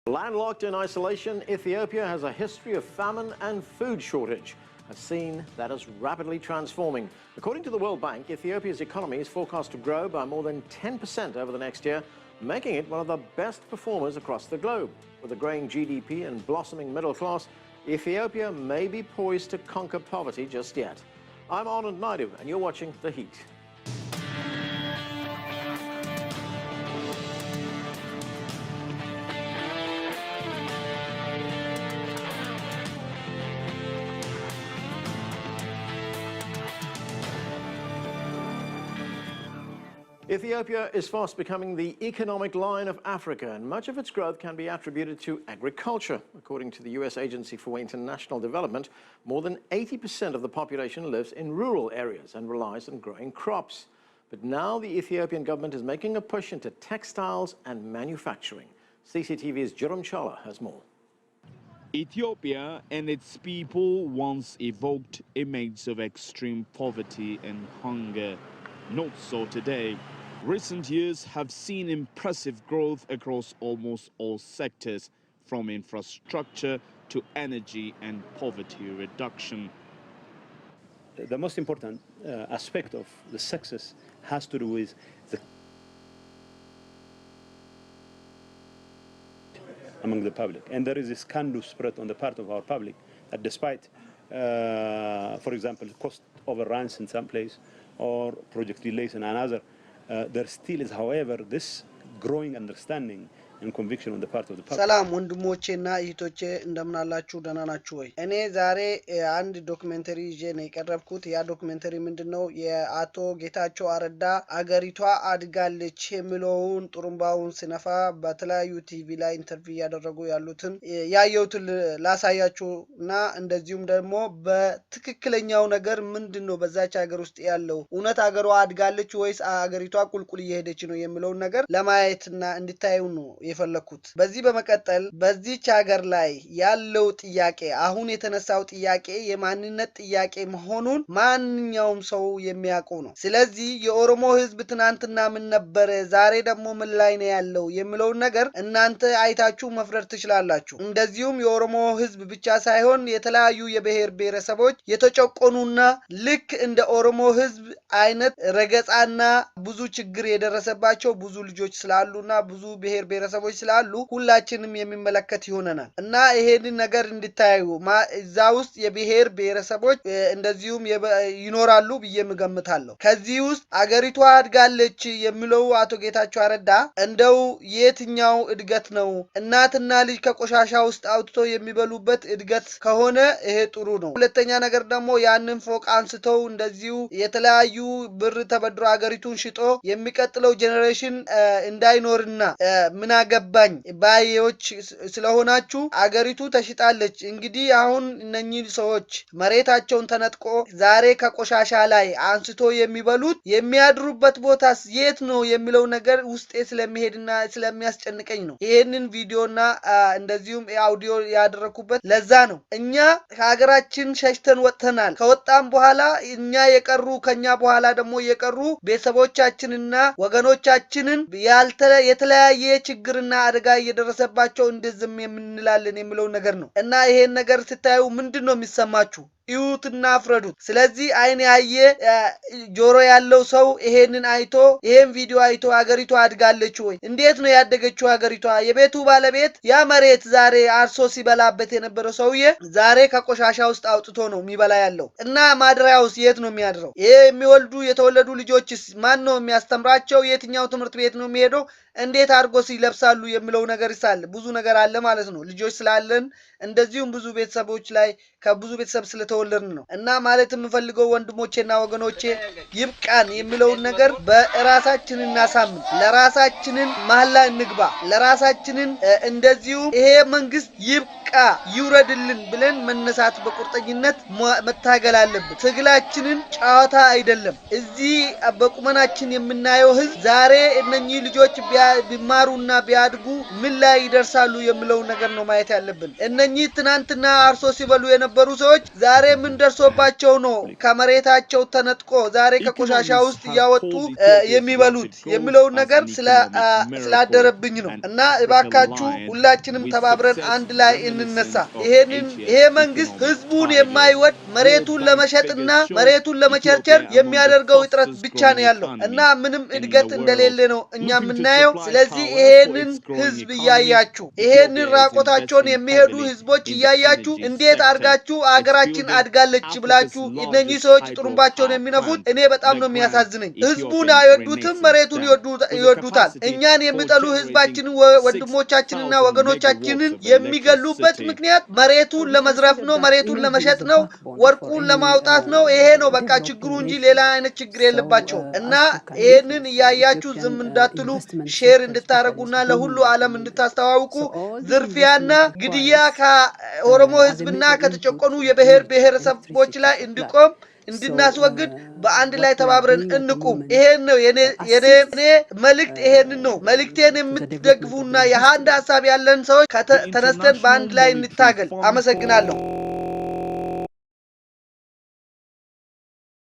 Landlocked in isolation, Ethiopia has a history of famine and food shortage, a scene that is rapidly transforming. According to the World Bank, Ethiopia's economy is forecast to grow by more than 10% over the next year, making it one of the best performers across the globe. With a growing GDP and blossoming middle class, Ethiopia may be poised to conquer poverty just yet. I'm Anand Naidu, and you're watching The Heat. Ethiopia is fast becoming the economic lion of Africa, and much of its growth can be attributed to agriculture. According to the U.S. Agency for International Development, more than 80% of the population lives in rural areas and relies on growing crops. But now the Ethiopian government is making a push into textiles and manufacturing. CCTV's Jerome Chala has more. Ethiopia and its people once evoked images of extreme poverty and hunger. Not so today. Recent years have seen impressive growth across almost all sectors, from infrastructure to energy and poverty reduction. The most important aspect of the success has to do with among the public. And there is this can-do spirit on the part of our public that despite, for example, cost overruns in some place or project delays in another, there still is, however, this growing understanding and conviction on the part of the public. ሰላም ወንድሞቼና እህቶቼ እንደምናላችሁ ደህና ናችሁ ወይ? እኔ ዛሬ አንድ ዶክመንተሪ ይዤ ነው የቀረብኩት። ያ ዶክመንተሪ ምንድነው? የአቶ ጌታቸው አረዳ አገሪቷ አድጋለች የሚለውን ጥሩምባውን ሲነፋ በተለያዩ ቲቪ ላይ ኢንተርቪው ያደረጉ ያሉትን ያየሁትን ላሳያችሁና እንደዚሁም ደግሞ በትክክለኛው ነገር ምንድነው በዛች ሀገር ውስጥ ያለው እውነት ሀገሯ አድጋለች ወይስ አገሪቷ ቁልቁል እየሄደች ነው የሚለውን ነገር ለማየትና እንድታዩ ነው የፈለኩት። በዚህ በመቀጠል በዚህች ሀገር ላይ ያለው ጥያቄ አሁን የተነሳው ጥያቄ የማንነት ጥያቄ መሆኑን ማንኛውም ሰው የሚያውቀው ነው። ስለዚህ የኦሮሞ ህዝብ ትናንትና ምን ነበር ዛሬ ደግሞ ምን ላይ ነው ያለው የሚለው ነገር እናንተ አይታችሁ መፍረድ ትችላላችሁ። እንደዚሁም የኦሮሞ ህዝብ ብቻ ሳይሆን የተለያዩ የብሔር ብሔረሰቦች የተጨቆኑና ልክ እንደ ኦሮሞ ህዝብ አይነት ረገጻና ብዙ ችግር የደረሰባቸው ብዙ ልጆች ስላሉና ብዙ ብሔር ብሔረሰቦች ስላሉ ሁላችንም የሚመለከት ይሆነናል እና ይሄንን ነገር እንድታዩ እዛ ውስጥ የብሔር ብሔረሰቦች እንደዚሁም ይኖራሉ ብዬምገምታለሁ። ከዚህ ውስጥ አገሪቷ አድጋለች የሚለው አቶ ጌታቸው አረዳ እንደው የትኛው እድገት ነው? እናትና ልጅ ከቆሻሻ ውስጥ አውጥቶ የሚበሉበት እድገት ከሆነ ይሄ ጥሩ ነው። ሁለተኛ ነገር ደግሞ ያንን ፎቅ አንስተው እንደዚሁ የተለያዩ ብር ተበድሮ አገሪቱን ሽጦ የሚቀጥለው ጄኔሬሽን እንዳይኖርና ምን አገባኝ ባዮች ስለሆናችሁ አገሪቱ ተሽጣለች። እንግዲህ አሁን እነኚህ ሰዎች መሬታቸውን ተነጥቆ ዛሬ ከቆሻሻ ላይ አንስቶ የሚበሉት የሚያድሩበት ቦታስ የት ነው የሚለው ነገር ውስጤ ስለሚሄድና ስለሚያስጨንቀኝ ነው ይሄንን ቪዲዮና እንደዚሁም አውዲዮ ያደረኩበት። ለዛ ነው እኛ ሀገራችን ሸሽተን ወጥተናል። ከወጣን በኋላ እኛ የቀሩ ከኛ በኋላ ደግሞ የቀሩ ቤተሰቦቻችንና ወገኖቻችንን የተለያየ ችግርና አደጋ እየደረሰባቸው እንደዝም የምንላለን የሚለው ነገር ነው እና ይሄን ነገር ስታዩ ምንድነው የሚሰማችሁ? ይሁትና ፍረዱት። ስለዚህ አይን ያየ ጆሮ ያለው ሰው ይሄንን አይቶ ይሄን ቪዲዮ አይቶ አገሪቷ አድጋለች ወይ? እንዴት ነው ያደገችው አገሪቷ? የቤቱ ባለቤት ያ መሬት ዛሬ አርሶ ሲበላበት የነበረው ሰውዬ ዛሬ ከቆሻሻ ውስጥ አውጥቶ ነው የሚበላ ያለው እና ማድሪያውስ የት ነው የሚያድረው? ይሄ የተወለዱ ልጆችስ ማን ነው የሚያስተምራቸው? የትኛው ትምህርት ቤት ነው የሚሄደው? እንዴት አድርጎ ሲለብሳሉ የሚለው ነገር ይሳል ብዙ ነገር አለ ማለት ነው። ልጆች ስላለን እንደዚሁም ብዙ ቤተሰቦች ላይ ከብዙ ቤተሰብ ስለተወለድን ነው እና ማለት የምፈልገው ወንድሞቼና ወገኖቼ ይብቃን የሚለው ነገር በራሳችን እናሳምን፣ ለራሳችንን መሐላ እንግባ፣ ለራሳችንን እንደዚሁ ይሄ መንግስት ይብቃ ይውረድልን ብለን መነሳት በቁርጠኝነት መታገል አለብን። ትግላችንን ጫዋታ አይደለም። እዚህ በቁመናችን የምናየው ህዝብ ዛሬ እነኚህ ልጆች ቢማሩና ቢያድጉ ምን ላይ ይደርሳሉ የሚለው ነገር ነው ማየት ያለብን። እነኚህ ትናንትና አርሶ ሲበሉ የነበሩ ሰዎች ዛሬ ምን ደርሶባቸው ነው ከመሬታቸው ተነጥቆ ዛሬ ከቆሻሻ ውስጥ ያወጡ የሚበሉት የሚለው ነገር ስላደረብኝ ነው እና እባካችሁ ሁላችንም ተባብረን አንድ ላይ እንነሳ ይሄ መንግስት ህዝቡን የማይወድ መሬቱን ለመሸጥና መሬቱን ለመቸርቸር የሚያደርገው ጥረት ብቻ ነው ያለው እና ምንም እድገት እንደሌለ ነው እኛ የምናየው ስለዚህ ይሄንን ህዝብ ያያችሁ ይሄንን ራቆታቸውን የሚሄዱ ህዝቦች ያያችሁ እንዴት አርጋችሁ አገራችን አድጋለች ብላችሁ እነኚህ ሰዎች ጥሩምባቸውን የሚነፉት እኔ በጣም ነው የሚያሳዝነኝ ህዝቡን አይወዱትም መሬቱን ይወዱታል እኛን የሚጠሉ ህዝባችንን ወንድሞቻችንና ወገኖቻችንን የሚገሉበት ምክንያት መሬቱን ለመዝረፍ ነው መሬቱን ለመሸጥ ነው ወርቁን ለማውጣት ነው ይሄ ነው በቃ ችግሩ እንጂ ሌላ አይነት ችግር የለባቸው እና ይሄንን ያያችሁ ዝም እንዳትሉ ሼር እንድታረጉና ለሁሉ ዓለም እንድታስተዋውቁ ዝርፊያና ግድያ ከኦሮሞ ህዝብና ከተጨቆኑ የብሔር ብሔረሰቦች ላይ እንዲቆም እንድናስወግድ በአንድ ላይ ተባብረን እንቁም ይሄን ነው የኔ መልእክት ይሄን ነው መልእክቴን የምትደግፉና የሃንድ ሐሳብ ያለን ሰዎች ተነስተን በአንድ ላይ እንታገል አመሰግናለሁ